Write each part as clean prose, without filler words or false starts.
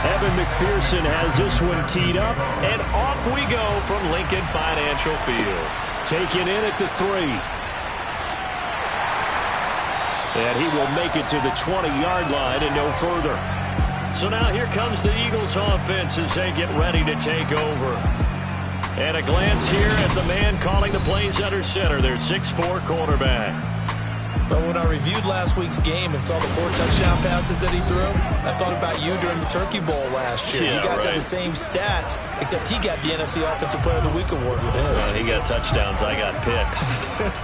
Evan McPherson has this one teed up, and off we go from Lincoln Financial Field. Taken in at the 3. And he will make it to the 20-yard line and no further. So now here comes the Eagles offense as they get ready to take over. And a glance here at the man calling the plays under center, their 6'4" quarterback. But when I reviewed last week's game and saw the 4 touchdown passes that he threw, I thought about you during the Turkey Bowl last year. You guys had the same stats, except he got the NFC Offensive Player of the Week award with his. He got touchdowns. I got picks.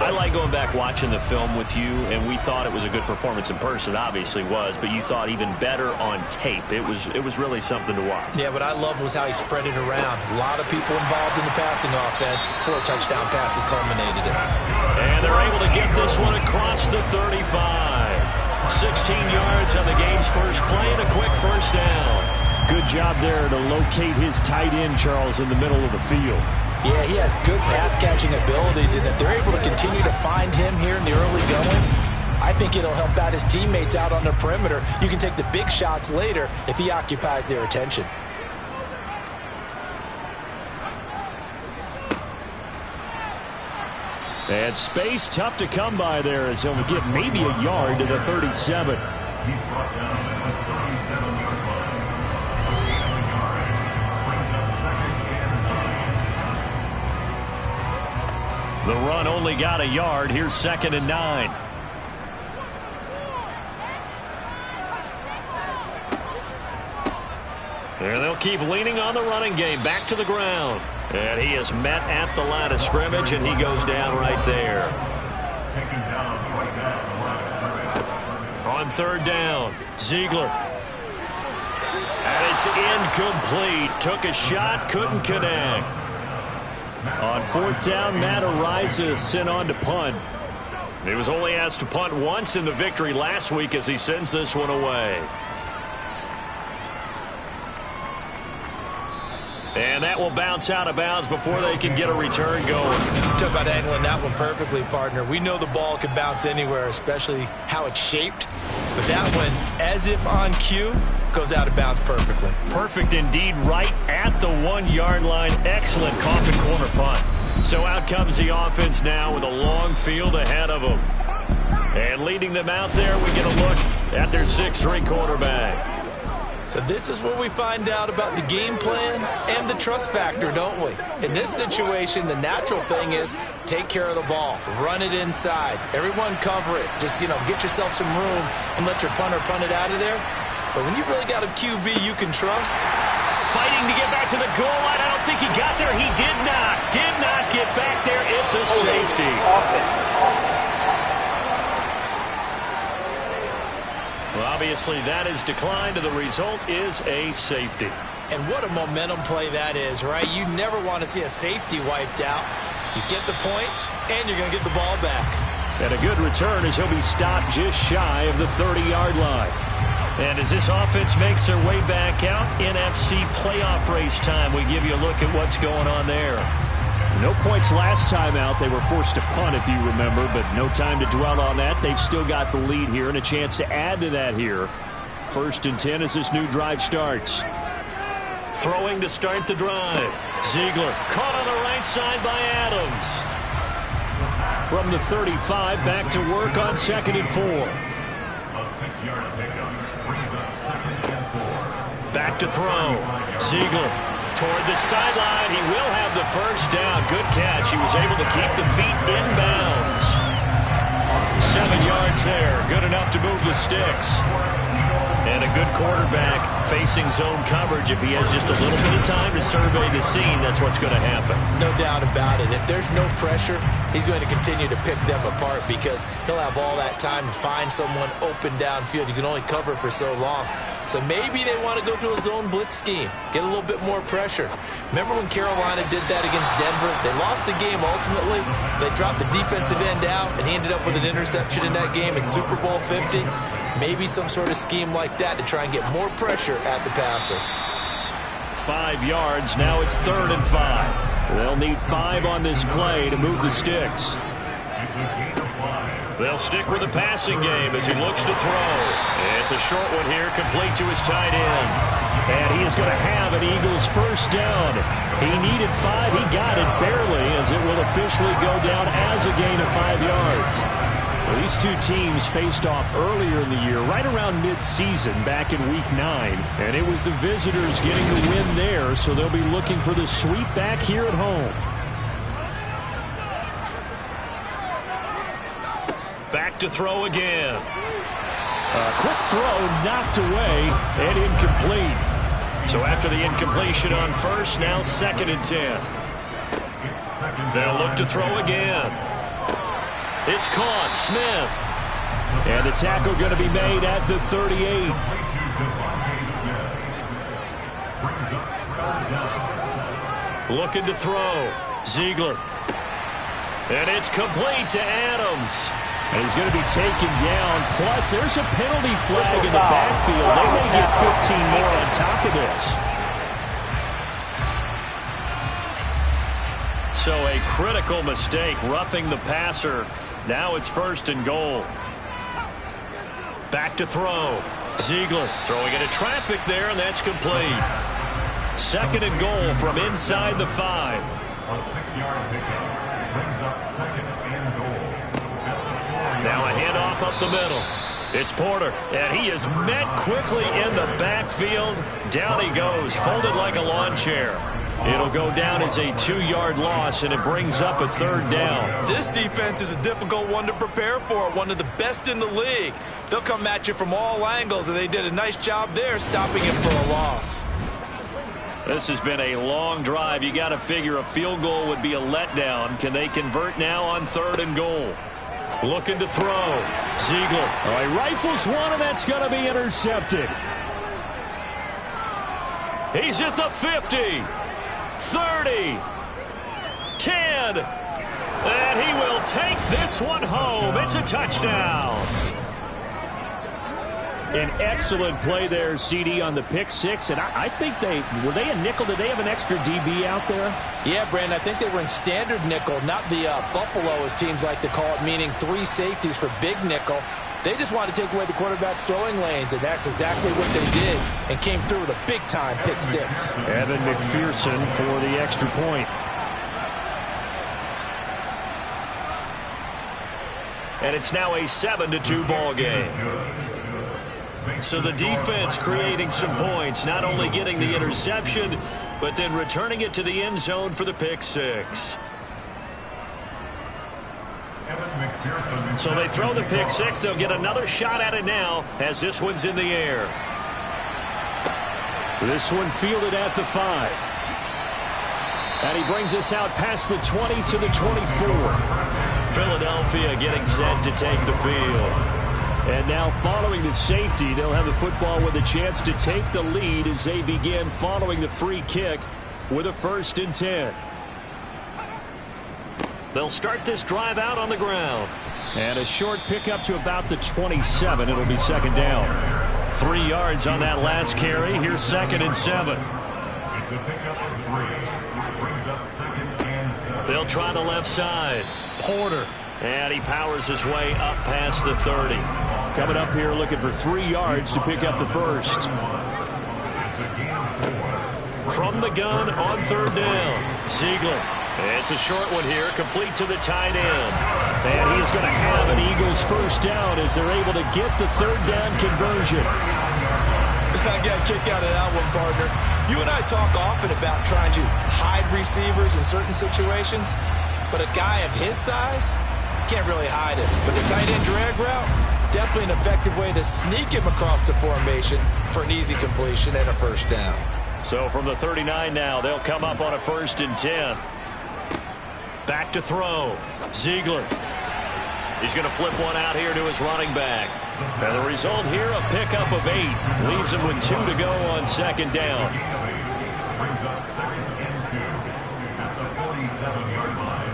I like going back watching the film with you, and we thought it was a good performance in person. Obviously was, but you thought even better on tape. It was really something to watch. Yeah, what I loved was how he spread it around. A lot of people involved in the passing offense. 4 touchdown passes culminated it. And they're able to get this one across the 35. 16 yards on the game's first play and a quick first down. Good job there to locate his tight end, Charles, in the middle of the field. Yeah, he has good pass-catching abilities, and if they're able to continue to find him here in the early going, I think it'll help out his teammates out on the perimeter. You can take the big shots later if he occupies their attention. And space tough to come by there as he'll get maybe a yard to the 37. The run only got a yard. Here's 2nd and 9. And they'll keep leaning on the running game. Back to the ground. And he is met at the line of scrimmage, and he goes down right there. On 3rd down, Ziegler. And it's incomplete. Took a shot, couldn't connect. On 4th down, Matt Ariza sent on to punt. He was only asked to punt once in the victory last week as he sends this one away. And that will bounce out of bounds before they can get a return going. Talk about angling that one perfectly, partner. We know the ball can bounce anywhere, especially how it's shaped. But that one, as if on cue, goes out of bounds perfectly. Perfect indeed, right at the 1-yard line. Excellent coffin corner punt. So out comes the offense now with a long field ahead of them. And leading them out there, we get a look at their 6'3" quarterback. So this is where we find out about the game plan and the trust factor, don't we? In this situation, the natural thing is take care of the ball, run it inside, everyone cover it. Just, get yourself some room and let your punter punt it out of there. But when you really got a QB you can trust. Fighting to get back to the goal line. I don't think he got there. He did not get back there. It's a safety. Well, obviously, that is declined, and the result is a safety. And what a momentum play that is, right? You never want to see a safety wiped out. You get the points, and you're going to get the ball back. And a good return as he'll be stopped just shy of the 30-yard line. And as this offense makes their way back out, NFC playoff race time, we give you a look at what's going on there. No points last time out. They were forced to punt, if you remember, but no time to dwell on that. They've still got the lead here and a chance to add to that here. 1st and 10 as this new drive starts. Throwing to start the drive. Ziegler caught on the right side by Adams. From the 35, back to work on 2nd and 4. Back to throw. Ziegler toward the sideline. He will have the first down. Good catch. He was able to keep the feet inbounds. 7 yards there. Good enough to move the sticks. And a good quarterback facing zone coverage. If he has just a little bit of time to survey the scene, that's what's going to happen. No doubt about it. If there's no pressure, he's going to continue to pick them apart because he'll have all that time to find someone open downfield. You can only cover for so long. So maybe they want to go to a zone blitz scheme, get a little bit more pressure. Remember when Carolina did that against Denver? They lost the game ultimately. They dropped the defensive end out, and he ended up with an interception in that game in Super Bowl 50. Maybe some sort of scheme like that to try and get more pressure at the passer. 5 yards. Now it's 3rd and 5. They'll need 5 on this play to move the sticks. They'll stick with the passing game as he looks to throw. It's a short one here, complete to his tight end. And he is going to have an Eagles first down. He needed 5. He got it barely, as it will officially go down as a gain of 5 yards. Well, these two teams faced off earlier in the year, right around mid-season, back in Week 9. And it was the visitors getting the win there, so they'll be looking for the sweep back here at home. Back to throw again. A quick throw knocked away and incomplete. So after the incompletion on first, now 2nd and 10. They'll look to throw again. It's caught. Smith. And the tackle going to be made at the 38. Looking to throw. Ziegler. And it's complete to Adams. And he's going to be taken down. Plus, there's a penalty flag in the backfield. They may get 15 more on top of this. So a critical mistake, roughing the passer. Now it's 1st and goal. Back to throw. Ziegler throwing into traffic there, and that's complete. 2nd and goal from inside the 5. A 6-yard pickup brings up 2nd and goal. Now a handoff up the middle. It's Porter, and he is met quickly in the backfield. Down he goes, folded like a lawn chair. It'll go down as a 2-yard loss, and it brings up a 3rd down. This defense is a difficult one to prepare for, one of the best in the league. They'll come at you from all angles, and they did a nice job there stopping it for a loss. This has been a long drive. You got to figure a field goal would be a letdown. Can they convert now on 3rd and goal? Looking to throw. Ziegler. He rifles one, and that's going to be intercepted. He's at the 50. 30. 10. And he will take this one home. It's a touchdown. An excellent play there, CD, on the pick 6. And I think were they a nickel? Did they have an extra DB out there? Yeah, Brandon, I think they were in standard nickel, not the Buffalo, as teams like to call it, meaning 3 safeties for big nickel. They just wanted to take away the quarterback's throwing lanes, and that's exactly what they did, and came through with a big-time pick 6. Evan McPherson for the extra point. And it's now a 7-2 ball game. So the defense creating some points, not only getting the interception, but then returning it to the end zone for the pick 6. So they throw the pick 6. They'll get another shot at it now as this one's in the air. This one fielded at the 5. And he brings us out past the 20 to the 24. Philadelphia getting set to take the field. And now following the safety, they'll have the football with a chance to take the lead as they begin following the free kick with a 1st and 10. They'll start this drive out on the ground. And a short pickup to about the 27. It'll be 2nd down. 3 yards on that last carry. Here's 2nd and 7. It's a pickup of 3. Brings up 2nd and 7. They'll try the left side. Porter. And he powers his way up past the 30. Coming up here looking for 3 yards to pick up the 1st. From the gun on 3rd down. Ziegler. It's a short one here, complete to the tight end. And he's going to have an Eagles first down as they're able to get the 3rd down conversion. I got a kick out of that one, partner. You and I talk often about trying to hide receivers in certain situations, but a guy of his size can't really hide it. But the tight end drag route, definitely an effective way to sneak him across the formation for an easy completion and a first down. So from the 39 now, they'll come up on a 1st and 10. Back to throw. Ziegler. He's going to flip one out here to his running back. And the result here, a pickup of 8. Leaves him with 2 to go on 2nd down. Brings up 2nd and 2 at the 47-yard line.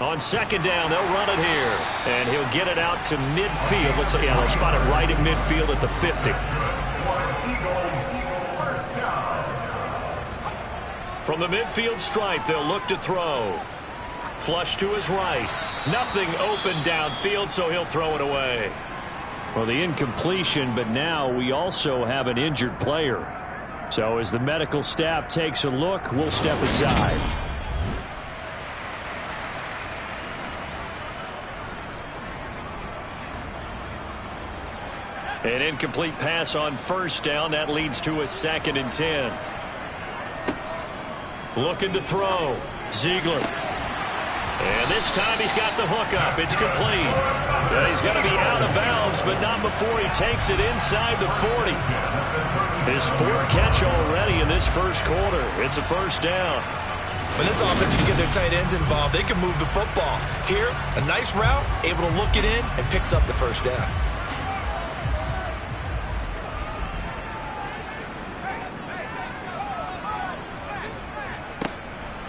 On 2nd down, they'll run it here. And he'll get it out to midfield. Let's see, they'll spot it right at midfield at the 50. From the midfield stripe, they'll look to throw. Flush to his right. Nothing open downfield, so he'll throw it away. Well, the incompletion, but now we also have an injured player. So as the medical staff takes a look, we'll step aside. An incomplete pass on first down. That leads to a 2nd and 10. Looking to throw. Ziegler. And this time he's got the hook up. It's complete. And he's going to be out of bounds, but not before he takes it inside the 40. His 4th catch already in this first quarter. It's a first down. When this offense can get their tight ends involved, they can move the football. Here, a nice route, able to look it in, and picks up the first down.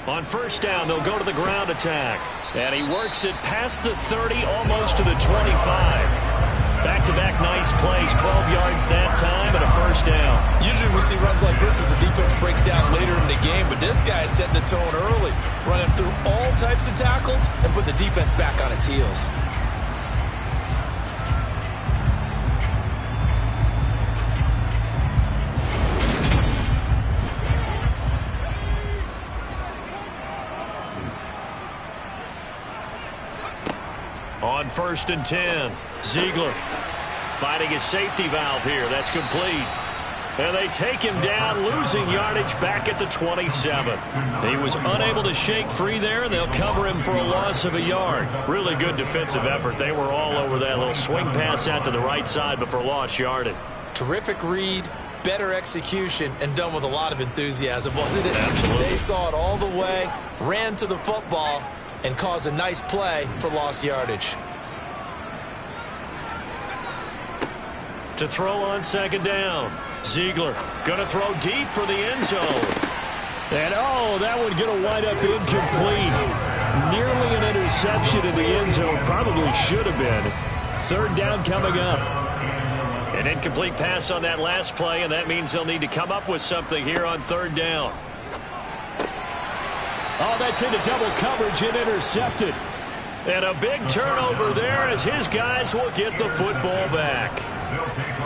On first down, they'll go to the ground attack. And he works it past the 30, almost to the 25. Back-to-back nice plays, 12 yards that time, and a first down. Usually we see runs like this as the defense breaks down later in the game, but this guy is setting the tone early, running through all types of tackles and putting the defense back on its heels. On 1st and 10, Ziegler finding his safety valve here. That's complete. And they take him down, losing yardage back at the 27. He was unable to shake free there, and they'll cover him for a loss of a yard. Really good defensive effort. They were all over that little swing pass out to the right side, but for lost yardage. Terrific read, better execution, and done with a lot of enthusiasm, wasn't it? Absolutely. They saw it all the way, ran to the football, and caused a nice play for lost yardage. To throw on 2nd down. Ziegler going to throw deep for the end zone. And, oh, that one going to wind up incomplete. Nearly an interception in the end zone. Probably should have been. 3rd down coming up. An incomplete pass on that last play, and that means they'll need to come up with something here on 3rd down. Oh, that's into double coverage and intercepted. And a big turnover there as his guys will get the football back.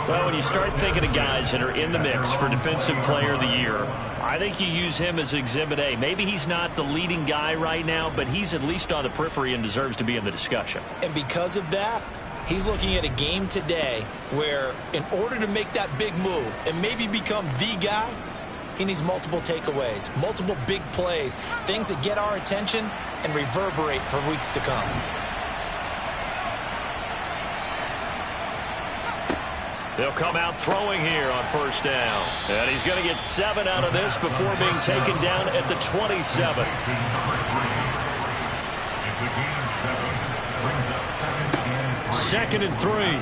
Well, when you start thinking of guys that are in the mix for Defensive Player of the Year, I think you use him as Exhibit A. Maybe he's not the leading guy right now, but he's at least on the periphery and deserves to be in the discussion. And because of that, he's looking at a game today where in order to make that big move and maybe become the guy, he needs multiple takeaways, multiple big plays, things that get our attention and reverberate for weeks to come. They'll come out throwing here on 1st down. And he's going to get 7 out of this before being taken down at the 27. 2nd and 3.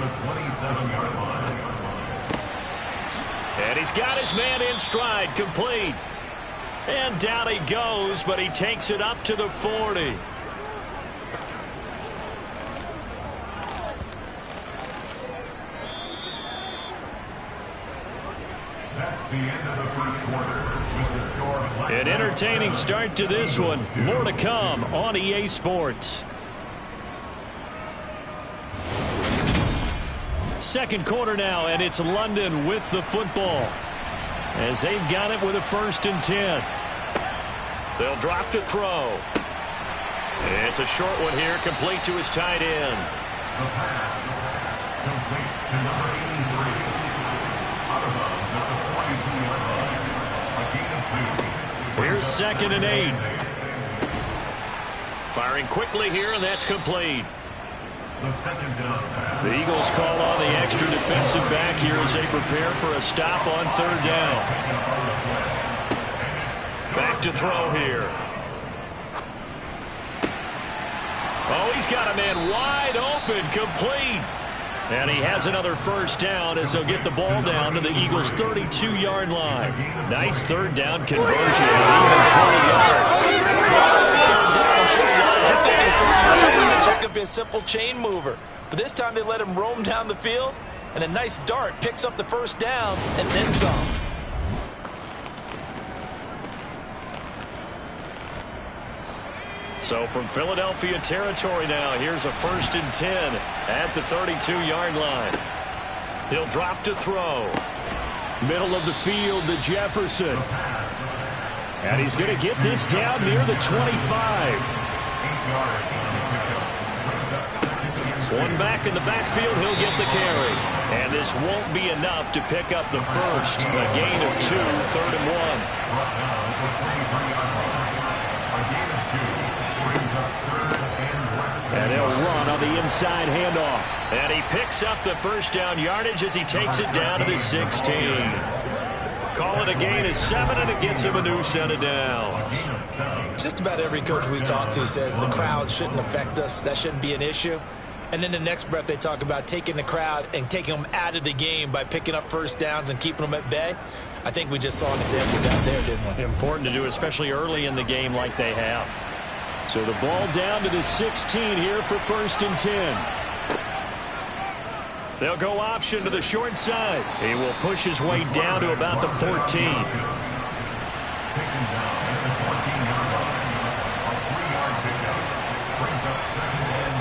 And he's got his man in stride, complete. And down he goes, but he takes it up to the 40. That's the end of the first quarter. With the score of An entertaining start to this one. More to come on EA Sports. 2nd quarter now, and it's London with the football as they've got it with a 1st and 10. They'll drop to throw. It's a short one here, complete to his tight end. the pass. Complete to number 83. Out of bounds at the 42-yard line. A gain of 2. Here's 2nd and 8. Firing quickly here, and that's complete. The second down pass. The Eagles call on the extra defensive back here as they prepare for a stop on 3rd down. Back to throw here. Oh, he's got a man wide open, complete. And he has another 1st down as they'll get the ball down to the Eagles' 32-yard line. Nice 3rd down conversion, even 20 yards. It's just going to be a simple chain mover. But this time they let him roam down the field, and a nice dart picks up the 1st down and then some. So from Philadelphia territory now, here's a 1st and 10 at the 32-yard line. He'll drop to throw. Middle of the field to Jefferson. And he's going to get this down near the 25. One back in the backfield, he'll get the carry. And this won't be enough to pick up the first. A gain of 2, 3rd and 1. And they'll run on the inside handoff. And he picks up the first down yardage as he takes it down to the 16. Call it a gain of 7, and it gets him a new set of downs. Just about every coach we talk to says the crowd shouldn't affect us. That shouldn't be an issue. And in the next breath, they talk about taking the crowd and taking them out of the game by picking up first downs and keeping them at bay. I think we just saw an example of that there, didn't we? Important to do, especially early in the game like they have. So the ball down to the 16 here for 1st and 10. They'll go option to the short side. He will push his way down to about the 14.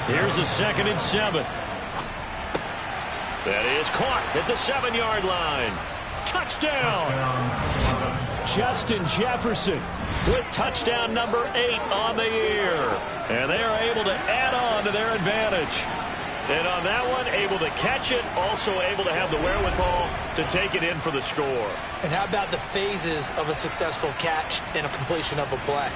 Here's a 2nd and 7. That is caught at the 7-yard line. Touchdown! Justin Jefferson with touchdown number 8 on the year. And they are able to add on to their advantage. And on that one, able to catch it, also able to have the wherewithal to take it in for the score. And how about the phases of a successful catch and a completion of a play?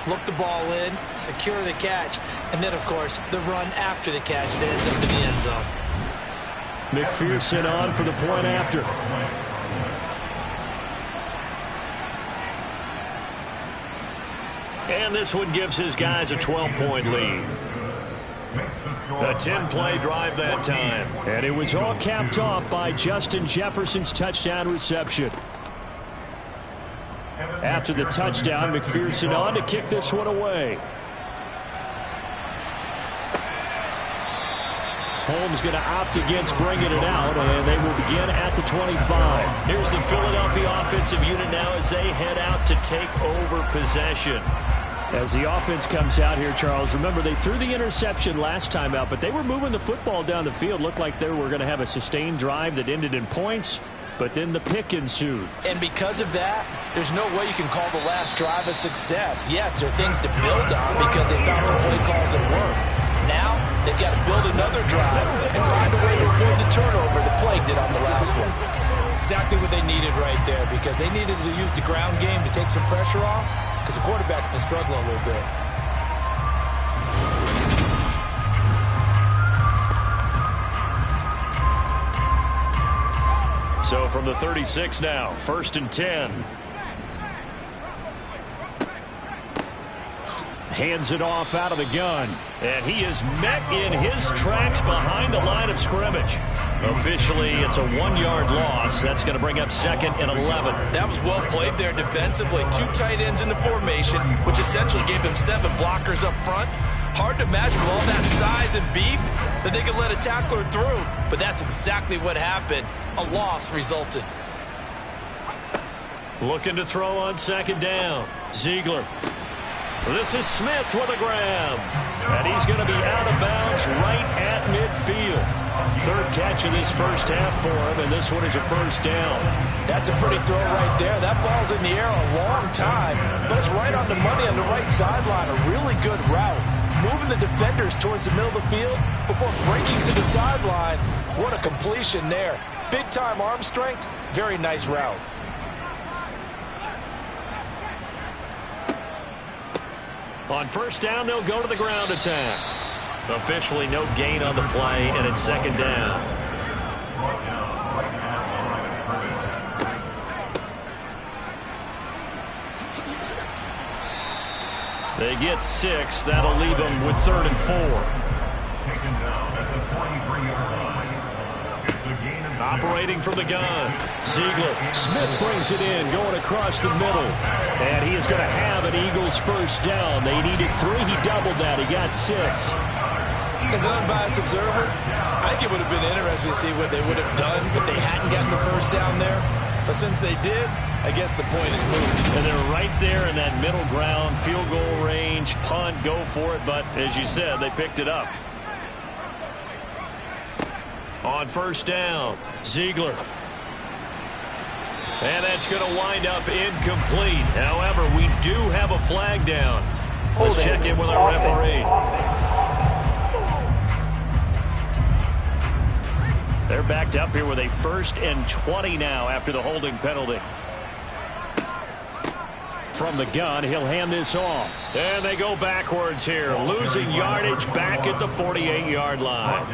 Look the ball in, secure the catch, and then, of course, the run after the catch that ends up in the end zone. McPherson on for the point after. And this one gives his guys a 12-point lead. A 10-play drive that time. And it was all capped off by Justin Jefferson's touchdown reception. After the touchdown, McPherson on to kick this one away. Holmes going to opt against bringing it out, and they will begin at the 25. Here's the Philadelphia offensive unit now as they head out to take over possession. As the offense comes out here, Charles, remember they threw the interception last time out, but they were moving the football down the field. Looked like they were going to have a sustained drive that ended in points, but then the pick ensued. And because of that, there's no way you can call the last drive a success. Yes, there are things to build on because they found some play calls that work. Now, they've got to build another drive and find a way to avoid the turnover that plagued it on the last one. Exactly what they needed right there because they needed to use the ground game to take some pressure off because the quarterback's been struggling a little bit. So from the 36 now, 1st and 10. Hands it off out of the gun. And he is met in his tracks behind the line of scrimmage. Officially, it's a 1-yard loss. That's going to bring up 2nd and 11. That was well played there defensively. 2 tight ends in the formation, which essentially gave them 7 blockers up front. Hard to imagine with all that size and beef that they could let a tackler through. But that's exactly what happened. A loss resulted. Looking to throw on 2nd down. Ziegler. This is Smith with a grab. And he's going to be out of bounds right at midfield. 3rd catch of this first half for him, and this one is a 1st down. That's a pretty throw right there. That ball's in the air a long time, but it's right on the money on the right sideline. A really good route. Moving the defenders towards the middle of the field before breaking to the sideline. What a completion there. Big-time arm strength. Very nice route. On 1st down, they'll go to the ground attack. Officially no gain on the play, and it's 2nd down. They get 6. That'll leave them with 3rd and 4. Taken down at the 43-yard line. It's a gain of 6. Operating from the gun. Ziegler. Smith brings it in, going across the middle. And he is going to have an Eagles 1st down. They needed 3. He doubled that. He got 6. As an unbiased observer, I think it would have been interesting to see what they would have done if they hadn't gotten the 1st down there. But since they did, I guess the point is moved. And they're right there in that middle ground, field goal range, punt, go for it. But as you said, they picked it up. On first down, Ziegler. And that's going to wind up incomplete. However, we do have a flag down. Let's check in with our referee. They're backed up here with a 1st and 20 now after the holding penalty. From the gun, he'll hand this off. And they go backwards here, losing yardage back at the 48-yard line.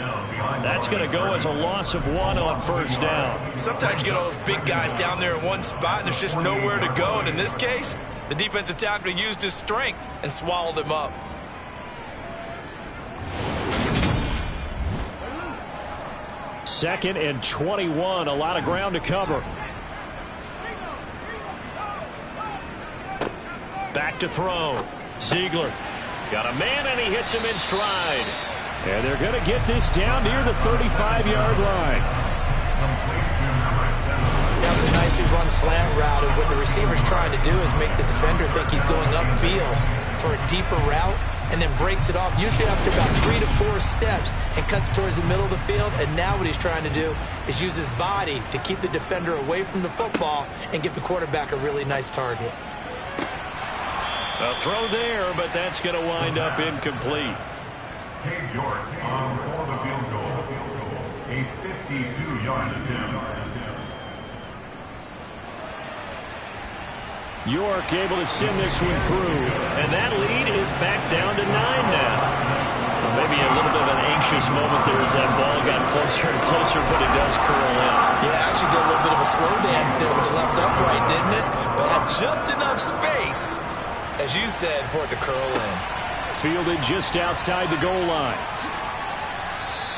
That's going to go as a loss of 1 on first down. Sometimes you get all those big guys down there in one spot, and there's just nowhere to go. And in this case, the defensive tackle used his strength and swallowed him up. Second and 21, a lot of ground to cover. Back to throw. Ziegler got a man, and he hits him in stride. And they're going to get this down near the 35-yard line. That was a nicely run slant route, and what the receiver's trying to do is make the defender think he's going upfield for a deeper route, and then breaks it off, usually after about 3 to 4 steps, and cuts towards the middle of the field. And now what he's trying to do is use his body to keep the defender away from the football and give the quarterback a really nice target. A throw there, but that's going to wind up incomplete. Cade York on for the field goal. A 52-yard attempt. York able to send this one through, and that lead is back down to 9 now. Well, maybe a little bit of an anxious moment there as that ball got closer and closer, but it does curl in. Yeah, actually did a little bit of a slow dance there with the left upright, didn't it? But had just enough space, as you said, for it to curl in. Fielded just outside the goal line.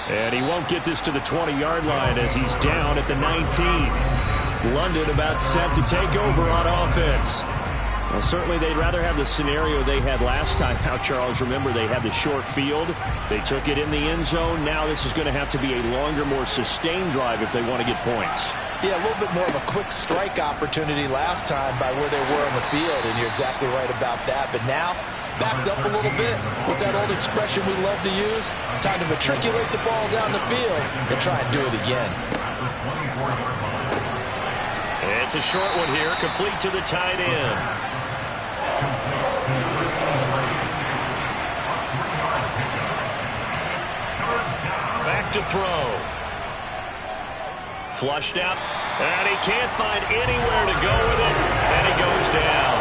And he won't get this to the 20-yard line as he's down at the 19. London about set to take over on offense. Well, certainly they'd rather have the scenario they had last time out, Charles. Remember, they had the short field. They took it in the end zone. Now this is going to have to be a longer, more sustained drive if they want to get points. Yeah, a little bit more of a quick strike opportunity last time by where they were on the field, and you're exactly right about that. But now, backed up a little bit. What's that old expression we love to use? Time to matriculate the ball down the field and try and do it again. It's a short one here, complete to the tight end. Back to throw. Flushed out, and he can't find anywhere to go with it, and he goes down.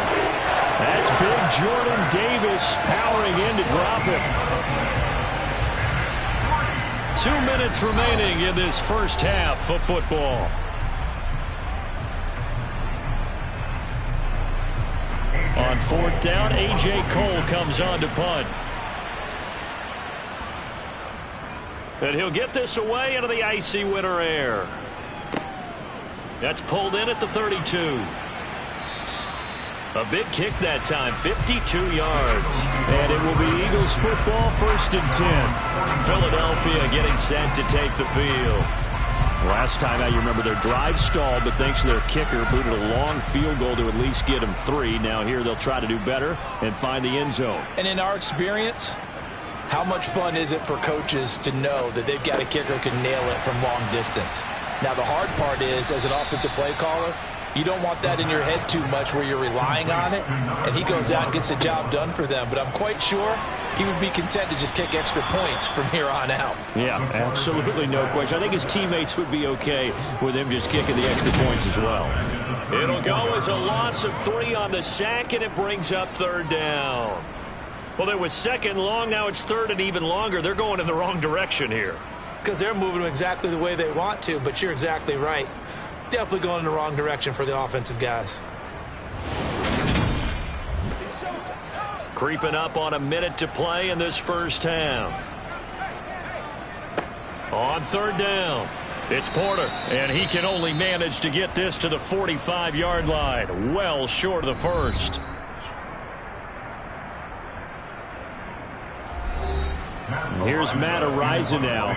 That's big Jordan Davis powering in to drop him. 2 minutes remaining in this first half of football. On fourth down, A.J. Cole comes on to punt. And he'll get this away into the icy winter air. That's pulled in at the 32. A big kick that time, 52 yards. And it will be Eagles football, 1st and 10. Philadelphia getting set to take the field. Last time out, you remember their drive stalled, but thanks to their kicker, booted a long field goal to at least get them 3. Now here they'll try to do better and find the end zone. And in our experience, how much fun is it for coaches to know that they've got a kicker who can nail it from long distance? Now, the hard part is, as an offensive play caller, you don't want that in your head too much where you're relying on it, and he goes out and gets the job done for them. But I'm quite sure he would be content to just kick extra points from here on out. Yeah, absolutely no question. I think his teammates would be okay with him just kicking the extra points as well. It'll go as a loss of 3 on the sack, and it brings up 3rd down. Well, it was 2nd long. Now it's 3rd and even longer. They're going in the wrong direction here. Because they're moving exactly the way they want to, but you're exactly right. Definitely going in the wrong direction for the offensive guys. Creeping up on a minute to play in this first half. On 3rd down, it's Porter, and he can only manage to get this to the 45-yard line, well short of the 1st. Here's Matt Ariza now.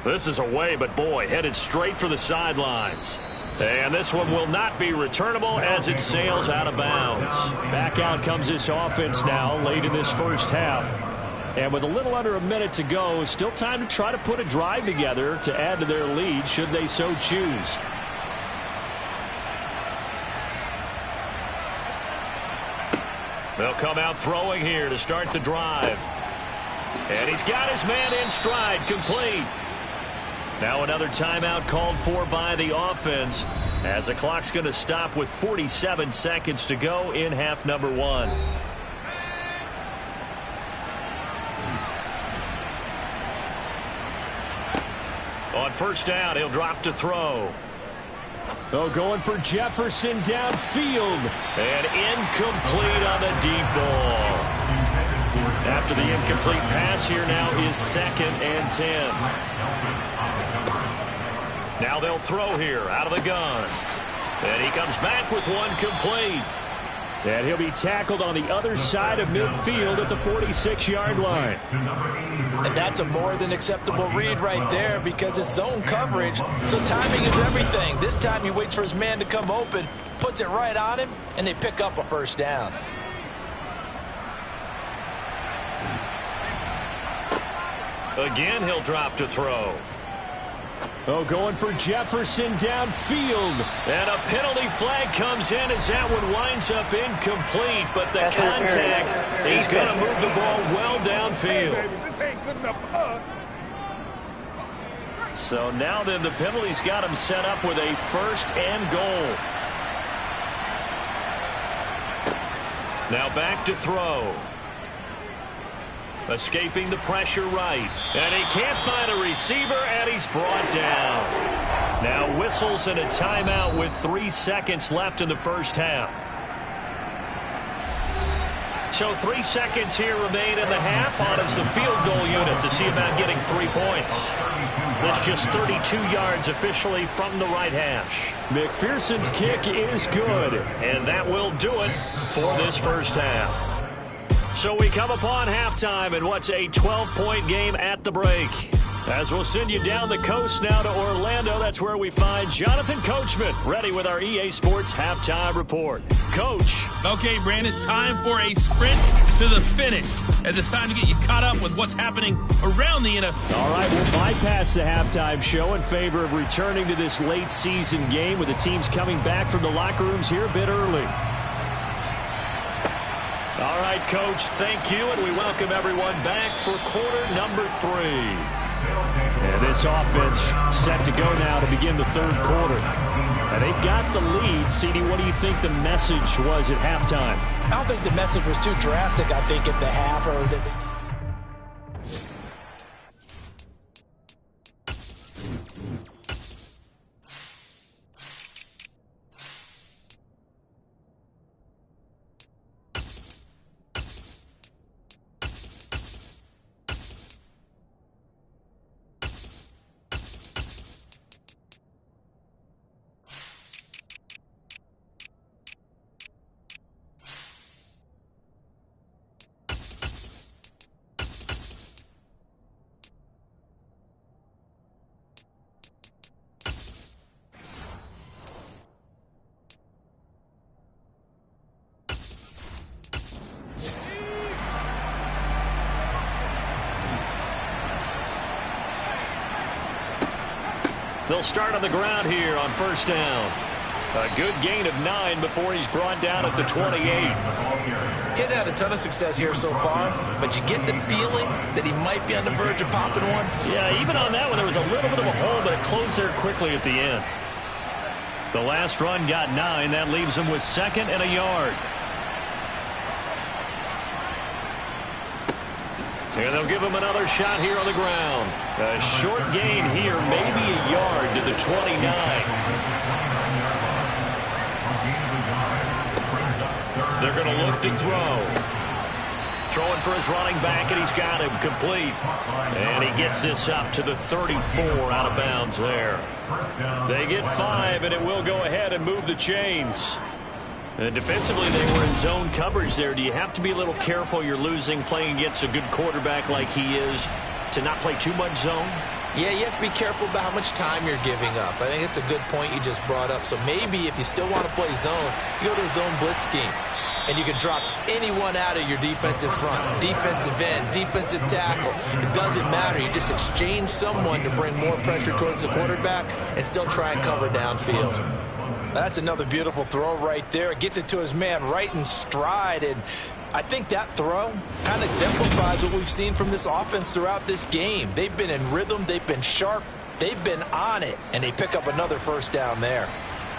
This is away, but boy, headed straight for the sidelines. And this one will not be returnable as it sails out of bounds. Back out comes this offense now late in this first half. And with a little under a minute to go, still time to try to put a drive together to add to their lead should they so choose. They'll come out throwing here to start the drive. And he's got his man in stride, complete. Now another timeout called for by the offense as the clock's going to stop with 47 seconds to go in half number 1. On first down, he'll drop to throw. Oh, going for Jefferson downfield. And incomplete on the deep ball. After the incomplete pass, here now is 2nd and 10. Now they'll throw here out of the gun. And he comes back with one complete. And he'll be tackled on the other side of midfield at the 46-yard line. And that's a more than acceptable read right there because it's zone coverage, so timing is everything. This time he waits for his man to come open, puts it right on him, and they pick up a first down. Again, he'll drop to throw. Oh, going for Jefferson downfield. And a penalty flag comes in as that one winds up incomplete. But the contact, he's going to move the ball well downfield. So now then the penalty's got him set up with a 1st and goal. Now back to throw. Escaping the pressure right. And he can't find a receiver, and he's brought down. Now whistles and a timeout with 3 seconds left in the first half. So 3 seconds here remain in the half on as the field goal unit to see about getting 3 points. That's just 32 yards officially from the right hash. McPherson's kick is good, and that will do it for this first half. So we come upon halftime in what's a 12-point game at the break. As we'll send you down the coast now to Orlando, that's where we find Jonathan Coachman, ready with our EA Sports Halftime Report. Coach. Okay, Brandon, time for a sprint to the finish, as it's time to get you caught up with what's happening around the NFL. All right, we'll bypass the halftime show in favor of returning to this late-season game with the teams coming back from the locker rooms here a bit early. All right, Coach, thank you, and we welcome everyone back for quarter number 3. And this offense set to go now to begin the third quarter. And they've got the lead. CD, what do you think the message was at halftime? I don't think the message was too drastic, I think, at the half. They'll start on the ground here on first down. A good gain of 9 before he's brought down at the 28. He's had a ton of success here so far, but you get the feeling that he might be on the verge of popping one. Yeah, even on that one, there was a little bit of a hole, but it closed there quickly at the end. The last run got 9. That leaves him with 2nd and a yard. And they'll give him another shot here on the ground. A short gain here, maybe a yard to the 29. They're going to look to throw. Throwing for his running back, and he's got him complete. And he gets this up to the 34 out of bounds there. They get 5, and it will go ahead and move the chains. And defensively, they were in zone coverage there. Do you have to be a little careful? You're losing, playing against a good quarterback like he is, to not play too much zone? Yeah, you have to be careful about how much time you're giving up. I think it's a good point you just brought up. So maybe if you still want to play zone, you go to a zone blitz scheme. and you can drop anyone out of your defensive front. Defensive end, defensive tackle. It doesn't matter. You just exchange someone to bring more pressure towards the quarterback and still try and cover downfield. That's another beautiful throw right there. It gets it to his man right in stride, and I think that throw kind of exemplifies what we've seen from this offense throughout this game. They've been in rhythm, they've been sharp, they've been on it, and they pick up another first down there.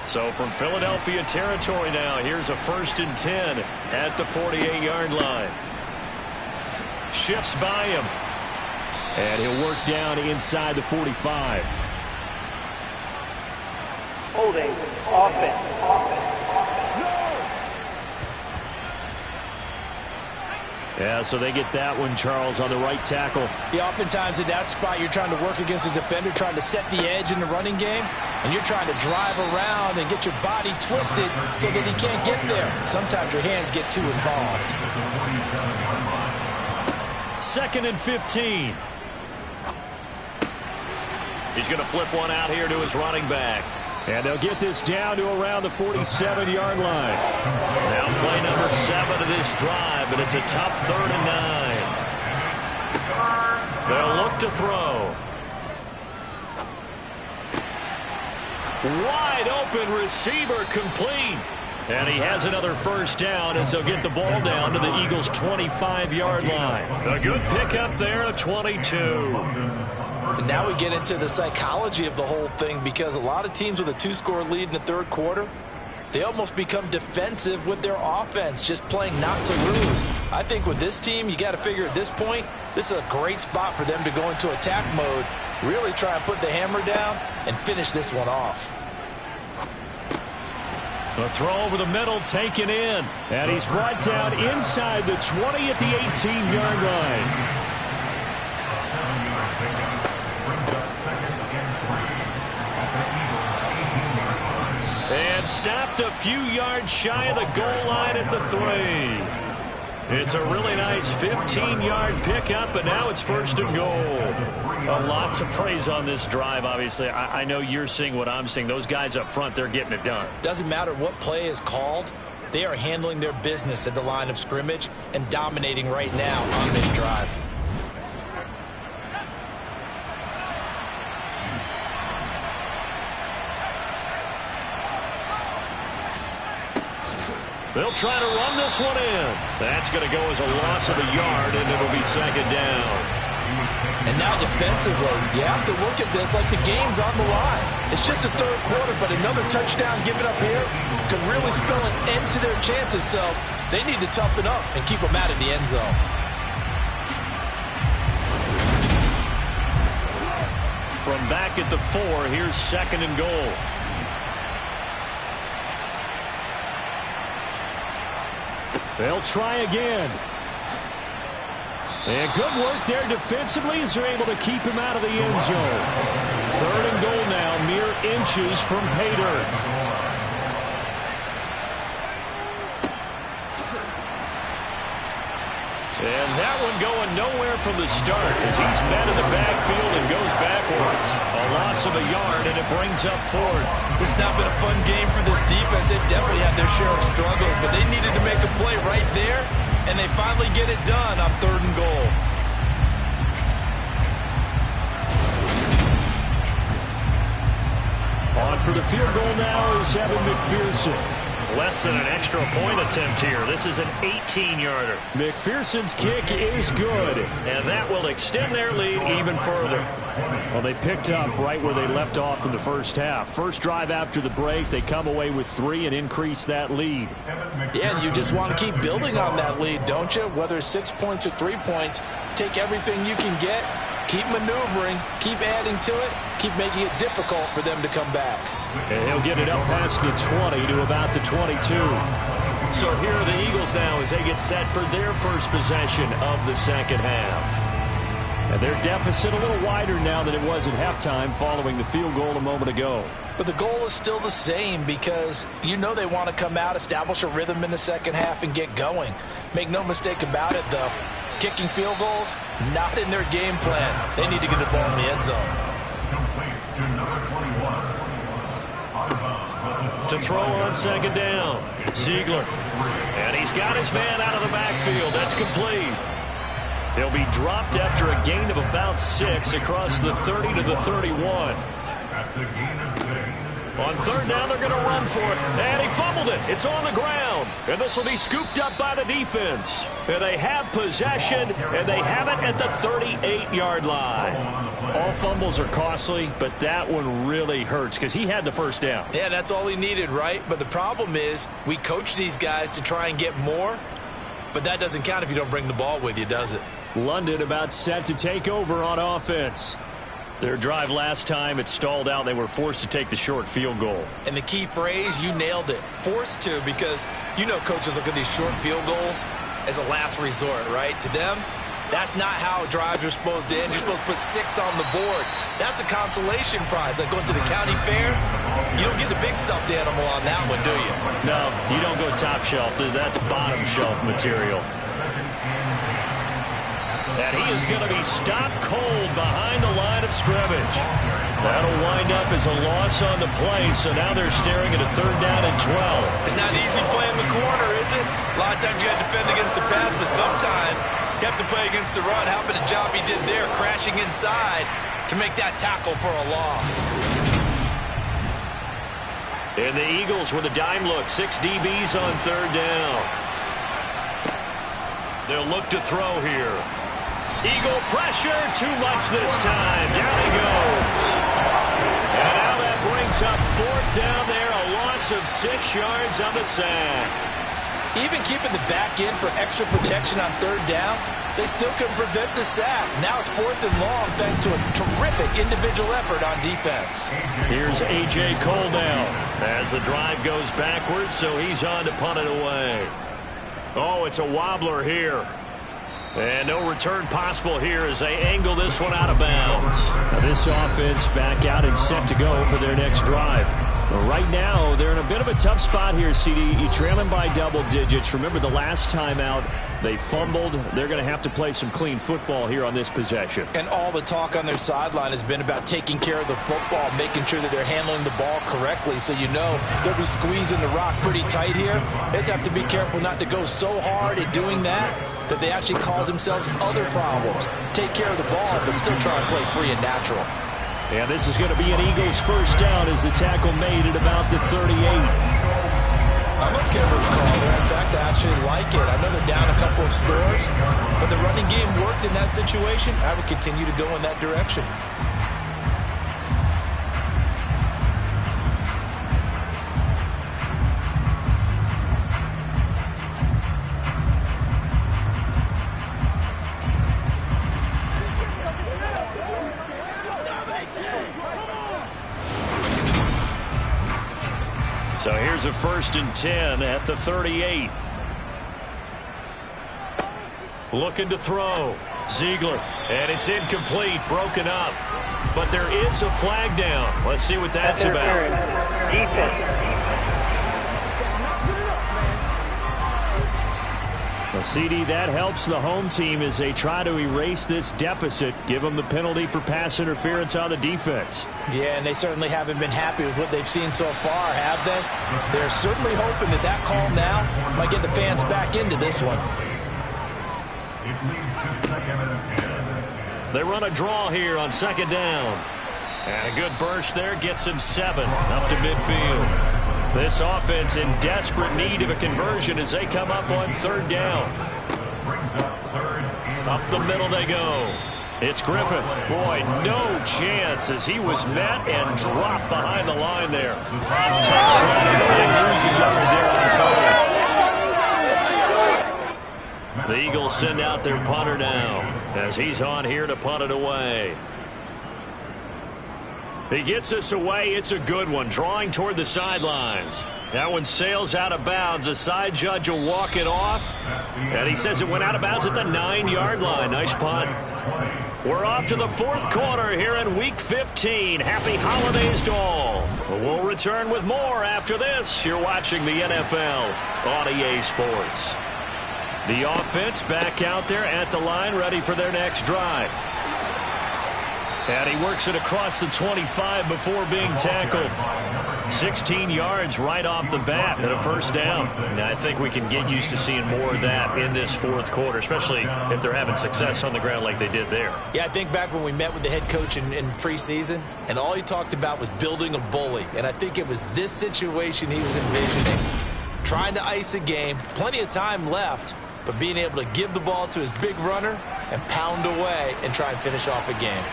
So from Philadelphia territory now, here's a 1st and 10 at the 48-yard line. Shifts by him, and he'll work down inside the 45. Holding offense. Yeah, so they get that one, Charles, on the right tackle. Yeah, oftentimes in that spot, you're trying to work against a defender, trying to set the edge in the running game, and you're trying to drive around and get your body twisted so that he can't get there. Sometimes your hands get too involved. 2nd and 15. He's going to flip one out here to his running back. And they'll get this down to around the 47-yard line. Now play number 7 of this drive, but it's a tough 3rd and 9. They'll look to throw. Wide open receiver complete. And he has another first down as they'll get the ball down to the Eagles' 25-yard line. A good pickup there, a 22. And now we get into the psychology of the whole thing, because a lot of teams with a 2-score lead in the 3rd quarter, they almost become defensive with their offense, just playing not to lose. I think with this team, you got to figure at this point, this is a great spot for them to go into attack mode, really try and put the hammer down and finish this one off. A throw over the middle taken in, and he's brought down inside the 20 at the 18-yard line. And stopped a few yards shy of the goal line at the 3. It's a really nice 15-yard pickup, and now it's 1st and goal. Lots of praise on this drive, obviously. I know you're seeing what I'm seeing. Those guys up front, they're getting it done. Doesn't matter what play is called. They are handling their business at the line of scrimmage and dominating right now on this drive. They'll try to run this one in. That's going to go as a loss of a yard, and it'll be 2nd down. And now defensively, you have to look at this like the game's on the line. It's just the 3rd quarter, but another touchdown given up here could really spell an end to their chances. So they need to toughen up and keep them out of the end zone. From back at the 4, here's 2nd and goal. They'll try again. And good work there defensively as they're able to keep him out of the end zone. 3rd and goal now, mere inches from pay dirt. And that one going nowhere from the start as he's met in the backfield and goes backwards. A loss of a yard, and it brings up 4th. This has not been a fun game for this defense. They've definitely had their share of struggles, but they needed to make a play right there, and they finally get it done on 3rd and goal. On for the field goal now is Evan McPherson. Less than an extra point attempt here. This is an 18-yarder. McPherson's kick is good, and that will extend their lead even further. Well, they picked up right where they left off in the first half. First drive after the break, they come away with 3 and increase that lead. Yeah, and you just want to keep building on that lead, don't you? Whether it's 6 points or 3 points, take everything you can get, keep maneuvering, keep adding to it, keep making it difficult for them to come back. And he'll get it up past the 20 to about the 22. So here are the Eagles now as they get set for their first possession of the second half. And their deficit a little wider now than it was at halftime following the field goal a moment ago. But the goal is still the same because you know they want to come out, establish a rhythm in the second half, and get going. Make no mistake about it, though. Kicking field goals, not in their game plan. They need to get the ball in the end zone. To throw on second down, Ziegler. And he's got his man out of the backfield. That's complete. He'll be dropped after a gain of about 6 across the 30 to the 31. That's a gain of 6. On third down, they're going to run for it. And he fumbled it. It's on the ground. And this will be scooped up by the defense. And they have possession, and they have it at the 38-yard line. All fumbles are costly, but that one really hurts because he had the first down. Yeah, that's all he needed, right? But the problem is we coach these guys to try and get more, but that doesn't count if you don't bring the ball with you, does it? London about set to take over on offense. Their drive last time, it stalled out. They were forced to take the short field goal. And the key phrase, you nailed it, forced to, because you know coaches look at these short field goals as a last resort, right? To them, that's not how drives are supposed to end. You're supposed to put 6 on the board. That's a consolation prize. Like going to the county fair, you don't get the big stuffed animal on that one, do you? No, you don't go top shelf. That's bottom shelf material. And he is going to be stopped cold behind the line of scrimmage. That'll wind up as a loss on the play, so now they're staring at a third down and 12. It's not easy playing the corner, is it? A lot of times you got to defend against the pass, but sometimes you have to play against the run. How about the job he did there, crashing inside to make that tackle for a loss? And the Eagles with a dime look, 6 DBs on third down. They'll look to throw here. Eagle pressure, too much this time. Down he goes. And now that brings up fourth down there, a loss of 6 yards on the sack. Even keeping the back end for extra protection on third down, they still couldn't prevent the sack. Now it's 4th and long thanks to a terrific individual effort on defense. Here's A.J. Cole now as the drive goes backwards, so he's on to punt it away. Oh, it's a wobbler here. And no return possible here as they angle this one out of bounds. Now this offense back out and set to go for their next drive. Right now, they're in a bit of a tough spot here, CD. You trail them by double digits. Remember the last time out, they fumbled. They're going to have to play some clean football here on this possession. And all the talk on their sideline has been about taking care of the football, making sure that they're handling the ball correctly. So you know they'll be squeezing the rock pretty tight here. They just have to be careful not to go so hard at doing that they actually cause themselves other problems. Take care of the ball, but still try and play free and natural. And this is going to be an Eagles first down as the tackle made at about the 38. I'm okay with the call there. In fact, I actually like it. I know they're down a couple of scores, but the running game worked in that situation. I would continue to go in that direction. So here's a 1st and 10 at the 38. Looking to throw. Ziegler. And it's incomplete. Broken up. But there is a flag down. Let's see what that's about. Defense. Well, CD, that helps the home team as they try to erase this deficit. Give them the penalty for pass interference on the defense. Yeah, and they certainly haven't been happy with what they've seen so far, have they? They're certainly hoping that that call now might get the fans back into this one. It leads to 2nd and 10. They run a draw here on 2nd down. And a good burst there gets him 7 up to midfield. This offense in desperate need of a conversion as they come up on 3rd down. Up the middle they go. It's Griffith. Boy, no chance as he was met and dropped behind the line there. Tough sliding and losing yard there on 3rd. The Eagles send out their punter now as he's on here to punt it away. He gets us away. It's a good one. Drawing toward the sidelines. That one sails out of bounds. The side judge will walk it off. And he says it went out of bounds at the 9-yard line. Nice punt. We're off to the 4th quarter here in Week 15. Happy holidays to all. We'll return with more after this. You're watching the NFL on EA Sports. The offense back out there at the line, ready for their next drive. And he works it across the 25 before being tackled. 16 yards right off the bat and a first down. Now, I think we can get used to seeing more of that in this fourth quarter, especially if they're having success on the ground like they did there. Yeah, I think back when we met with the head coach in preseason, and all he talked about was building a bully. And I think it was this situation he was envisioning. Trying to ice a game, plenty of time left, but being able to give the ball to his big runner and pound away and try and finish off a game.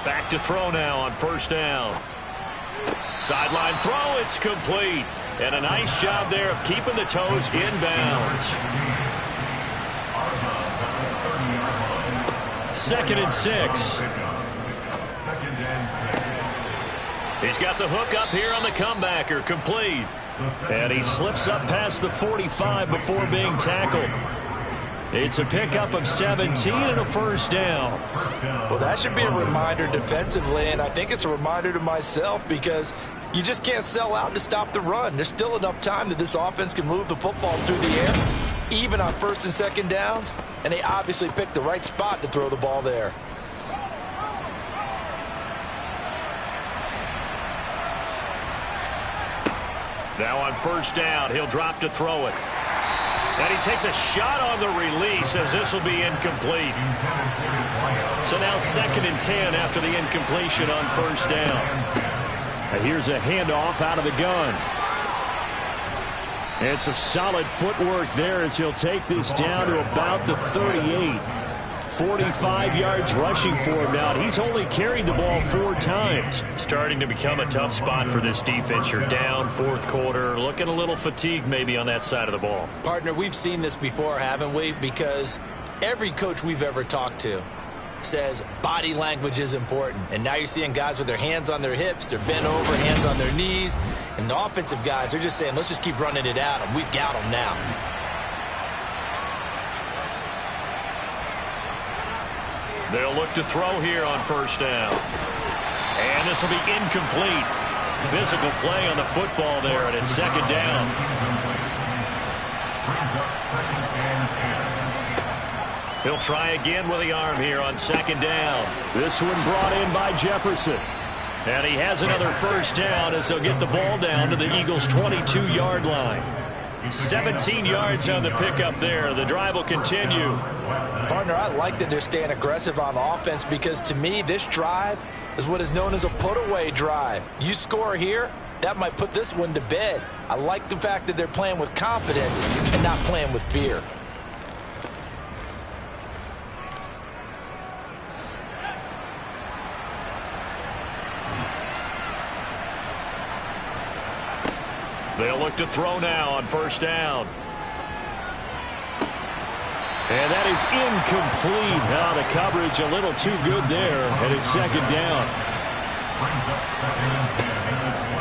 Back to throw now on first down. Sideline throw, it's complete. And a nice job there of keeping the toes inbounds. 2nd and 6. He's got the hook up here on the comebacker, complete. And he slips up past the 45 before being tackled. It's a pickup of 17 and a first down. Well, that should be a reminder defensively, and I think it's a reminder to myself because you just can't sell out to stop the run. There's still enough time that this offense can move the football through the air, even on 1st and 2nd downs, and they obviously picked the right spot to throw the ball there. Now on first down, he'll drop to throw it. And he takes a shot on the release as this will be incomplete. So now 2nd and 10 after the incompletion on first down. And here's a handoff out of the gun. And some solid footwork there as he'll take this down to about the 38. 45 yards rushing for him now. He's only carried the ball 4 times. Starting to become a tough spot for this defense. You're down, fourth quarter. Looking a little fatigued maybe on that side of the ball. Partner, we've seen this before, haven't we? Because every coach we've ever talked to says body language is important. And now you're seeing guys with their hands on their hips, they're bent over, hands on their knees. And the offensive guys, they're just saying, let's just keep running it out, and we've got them now. They'll look to throw here on first down. And this will be incomplete. Physical play on the football there, and it's 2nd down. He'll try again with the arm here on 2nd down. This one brought in by Jefferson. And he has another first down as they'll get the ball down to the Eagles' 22-yard line. 17 yards on the pickup there. The drive will continue. Partner, I like that they're staying aggressive on offense because to me, this drive is what is known as a put-away drive. You score here, that might put this one to bed. I like the fact that they're playing with confidence and not playing with fear. They'll look to throw now on first down. And that is incomplete. Now the coverage a little too good there, and it's 2nd down.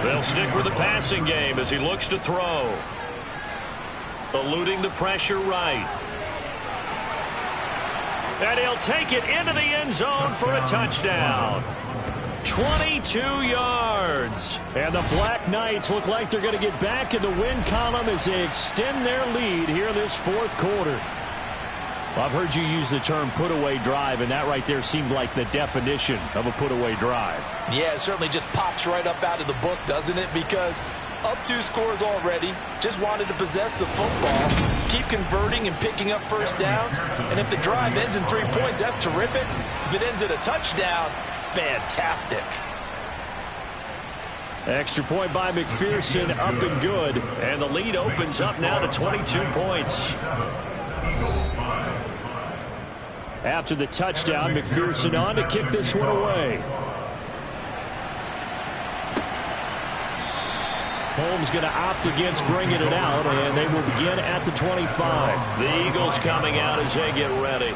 They'll stick with the passing game as he looks to throw. Eluding the pressure right. And he'll take it into the end zone for a touchdown. 22 yards. And the Black Knights look like they're going to get back in the win column as they extend their lead here this fourth quarter. Well, I've heard you use the term put-away drive, and that right there seemed like the definition of a put-away drive. Yeah, it certainly just pops right up out of the book, doesn't it? Because up 2 scores already, just wanted to possess the football, keep converting and picking up first downs, and if the drive ends in 3 points, that's terrific. If it ends in a touchdown, fantastic. Extra point by McPherson, up and good. And the lead opens up now to 22 points. After the touchdown, McPherson on to kick this one away. Holmes going to opt against bringing it out, and they will begin at the 25. The Eagles coming out as they get ready.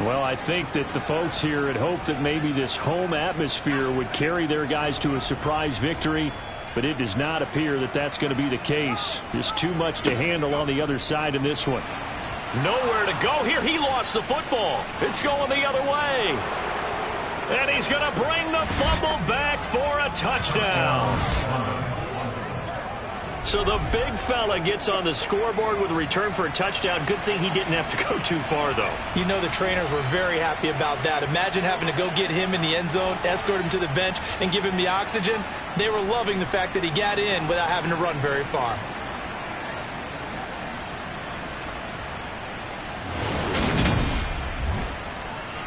Well, I think that the folks here had hoped that maybe this home atmosphere would carry their guys to a surprise victory, but it does not appear that that's going to be the case. There's too much to handle on the other side in this one. Nowhere to go here. He lost the football. It's going the other way. And he's going to bring the fumble back for a touchdown. So the big fella gets on the scoreboard with a return for a touchdown. Good thing he didn't have to go too far, though. You know the trainers were very happy about that. Imagine having to go get him in the end zone, escort him to the bench, and give him the oxygen. They were loving the fact that he got in without having to run very far.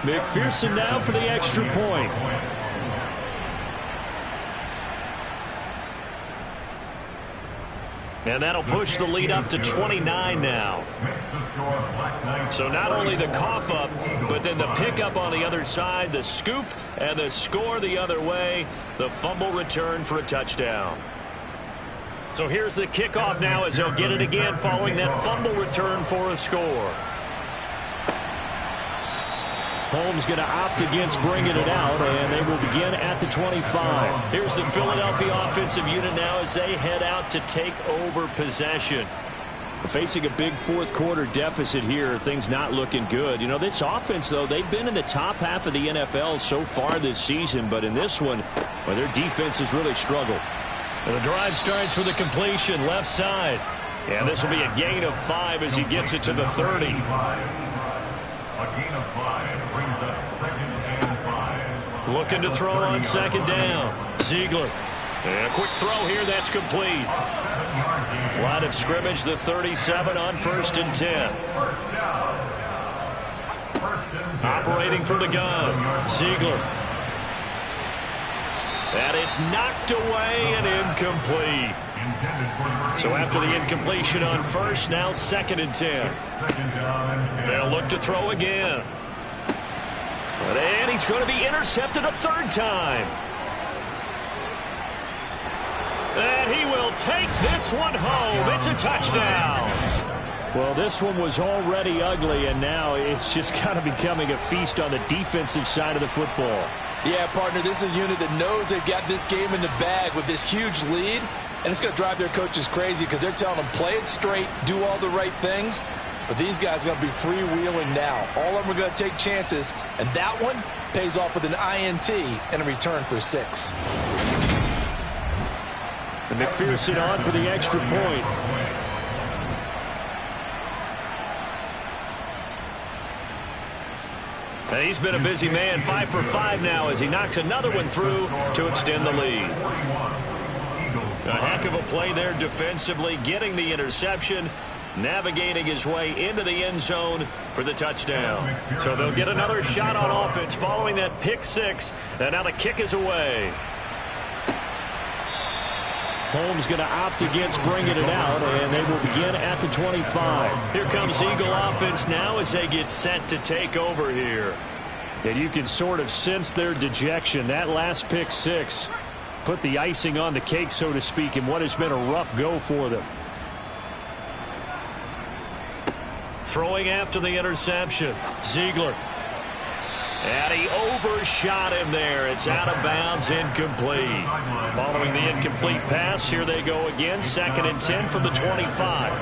McPherson now for the extra point. And that'll push the lead up to 29 now. So not only the cough up, but then the pickup on the other side, the scoop, and the score the other way. The fumble return for a touchdown. So here's the kickoff now as they'll get it again following that fumble return for a score. Holmes going to opt against bringing it out, and they will begin at the 25. Here's the Philadelphia offensive unit now as they head out to take over possession. Facing a big fourth quarter deficit here, things not looking good. You know, this offense, though, they've been in the top half of the NFL so far this season, but in this one, well, their defense has really struggled. And the drive starts with a completion left side. And this will be a gain of 5 as he gets it to the 30. A gain of 5 brings up 2nd and 5. Looking to throw on 2nd down. Ziegler. And a quick throw here, that's complete. Line of scrimmage, the 37 on 1st and 10. Operating from the gun. Ziegler. And it's knocked away and incomplete. So after the incompletion on 1st, now 2nd and 10. They'll look to throw again. And he's going to be intercepted a 3rd time. And he will take this one home. It's a touchdown. Well, this one was already ugly, and now it's just kind of becoming a feast on the defensive side of the football. Yeah, partner, this is a unit that knows they've got this game in the bag with this huge lead, and it's going to drive their coaches crazy because they're telling them play it straight, do all the right things. But these guys are going to be freewheeling now. All of them are going to take chances, and that one pays off with an INT and a return for 6. And McPherson on for the extra point. And he's been a busy man, 5 for 5 now as he knocks another one through to extend the lead. A heck of a play there defensively, getting the interception, navigating his way into the end zone for the touchdown. So they'll get another shot on offense following that pick 6, and now the kick is away. Holmes going to opt against bringing it out, and they will begin at the 25. Here comes Eagle offense now as they get set to take over here. And you can sort of sense their dejection. That last pick 6 put the icing on the cake, so to speak, in what has been a rough go for them. Throwing after the interception. Ziegler. And he overshot him there. It's out of bounds, incomplete. Following the incomplete pass, here they go again. 2nd and 10 from the 25.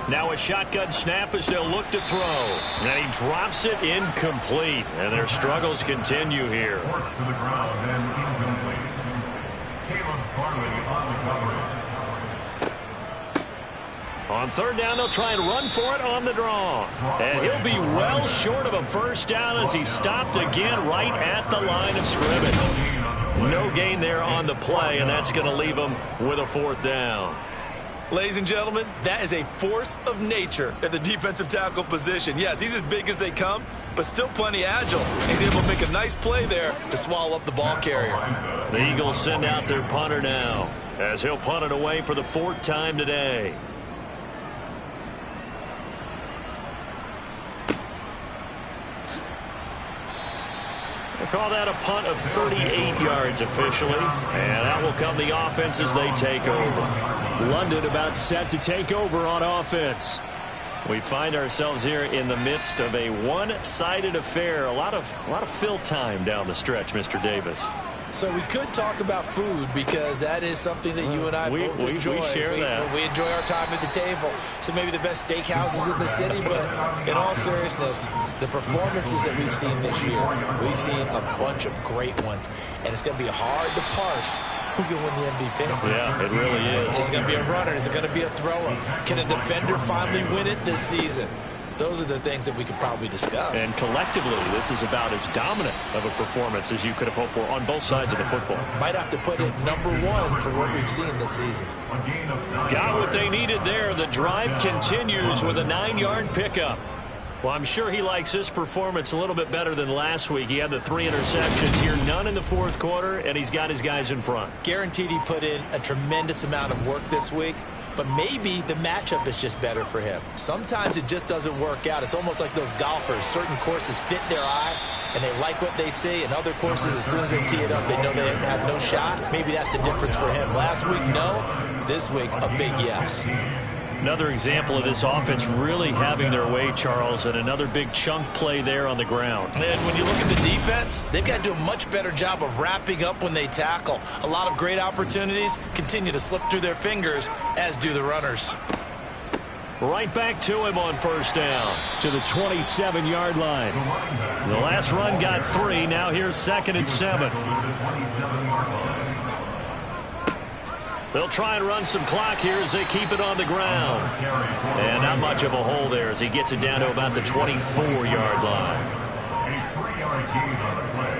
Now a shotgun snap as they'll look to throw. And he drops it incomplete. And their struggles continue here. Forced to the ground and incomplete. Caleb Farley on the cover. On 3rd down, they'll try and run for it on the draw. And he'll be well short of a 1st down as he stopped again right at the line of scrimmage. No gain there on the play, and that's going to leave him with a 4th down. Ladies and gentlemen, that is a force of nature at the defensive tackle position. Yes, he's as big as they come, but still plenty agile. He's able to make a nice play there to swallow up the ball carrier. The Eagles send out their punter now as he'll punt it away for the 4th time today. We'll call that a punt of 38 yards officially, and that will come the offense as they take over. London about set to take over on offense. We find ourselves here in the midst of a one-sided affair. A lot of fill time down the stretch, Mr. Davis. So we could talk about food because that is something that you and I both enjoy. We share that. We enjoy our time at the table. So maybe the best steakhouses in the city, but in all seriousness, the performances that we've seen this year, we've seen a bunch of great ones. And it's going to be hard to parse who's going to win the MVP? Yeah, it really is. Is it going to be a runner? Is it going to be a thrower? Can a defender finally win it this season? Those are the things that we could probably discuss. And collectively, this is about as dominant of a performance as you could have hoped for on both sides of the football. Might have to put it #1 for what we've seen this season. Got what they needed there. The drive continues with a 9-yard pickup. Well, I'm sure he likes this performance a little bit better than last week. He had the 3 interceptions here, none in the fourth quarter, and he's got his guys in front. Guaranteed he put in a tremendous amount of work this week, but maybe the matchup is just better for him. Sometimes it just doesn't work out. It's almost like those golfers. Certain courses fit their eye, and they like what they see, and other courses, as soon as they tee it up, they know they have no shot. Maybe that's the difference for him. Last week, no. This week, a big yes. Another example of this offense really having their way, Charles, and another big chunk play there on the ground. And when you look at the defense, they've got to do a much better job of wrapping up when they tackle. A lot of great opportunities continue to slip through their fingers, as do the runners. Right back to him on first down, to the 27-yard line. The last run got 3. Now here's 2nd and 7. They'll try and run some clock here as they keep it on the ground. And not much of a hole there as he gets it down to about the 24-yard line. A 3-yard gain on the play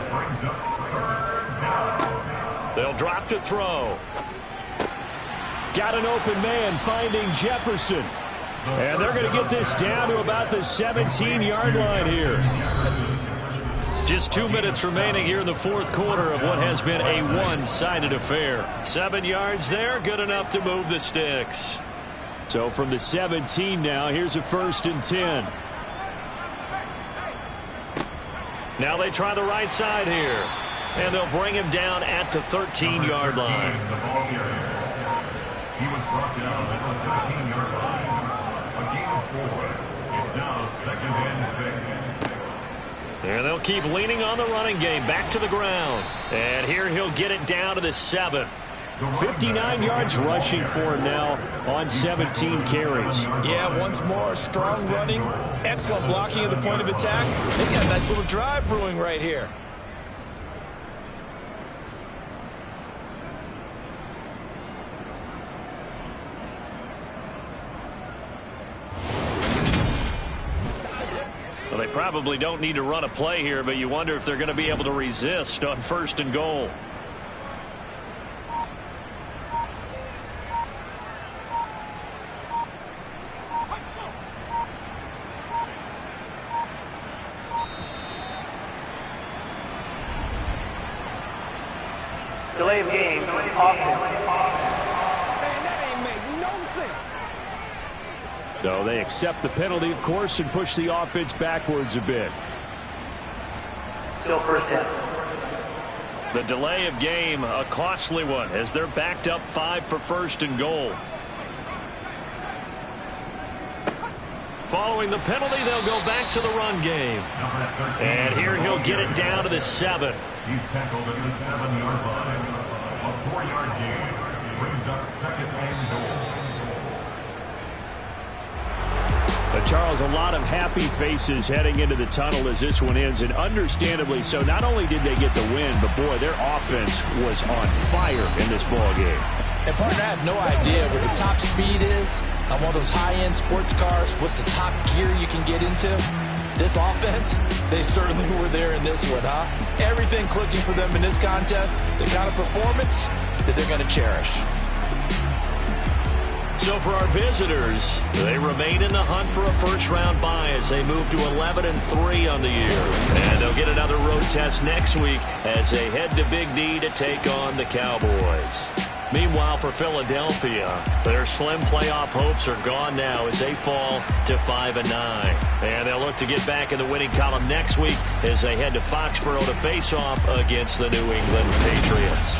brings up 3rd down. They'll drop to throw. Got an open man finding Jefferson. And they're going to get this down to about the 17-yard line here. Just 2 minutes remaining here in the fourth quarter of what has been a one-sided affair. 7 yards there, good enough to move the sticks. So from the 17 now, here's a 1st and 10. Now they try the right side here. And they'll bring him down at the 13-yard line. He was brought down at the 13-yard line. A gain of 4. It's now 2nd and 6. And they'll keep leaning on the running game. Back to the ground. And here he'll get it down to the 7. 59 yards rushing for him now on 17 carries. Yeah, once more, strong running, excellent blocking at the point of attack. They've got a nice little drive brewing right here. Well, they probably don't need to run a play here, but you wonder if they're going to be able to resist on 1st and goal. Delay of game, offense. So they accept the penalty, of course, and push the offense backwards a bit. Still 1st down. The delay of game, a costly one, as they're backed up 5 for 1st and goal. Following the penalty, they'll go back to the run game. And here he'll get it down to the 7. He's tackled at the 7-yard line. A 4-yard gain brings up 2nd and goal. Charles, a lot of happy faces heading into the tunnel as this one ends, and understandably so. Not only did they get the win, but boy, their offense was on fire in this ball game. And partner, I have no idea what the top speed is on one of those high-end sports cars. What's the top gear you can get into? This offense, they certainly were there in this one, huh? Everything clicking for them in this contest, the kind of performance that they're going to cherish. So for our visitors, they remain in the hunt for a first-round bye as they move to 11-3 on the year. And they'll get another road test next week as they head to Big D to take on the Cowboys. Meanwhile, for Philadelphia, their slim playoff hopes are gone now as they fall to 5-9. And they'll look to get back in the winning column next week as they head to Foxborough to face off against the New England Patriots.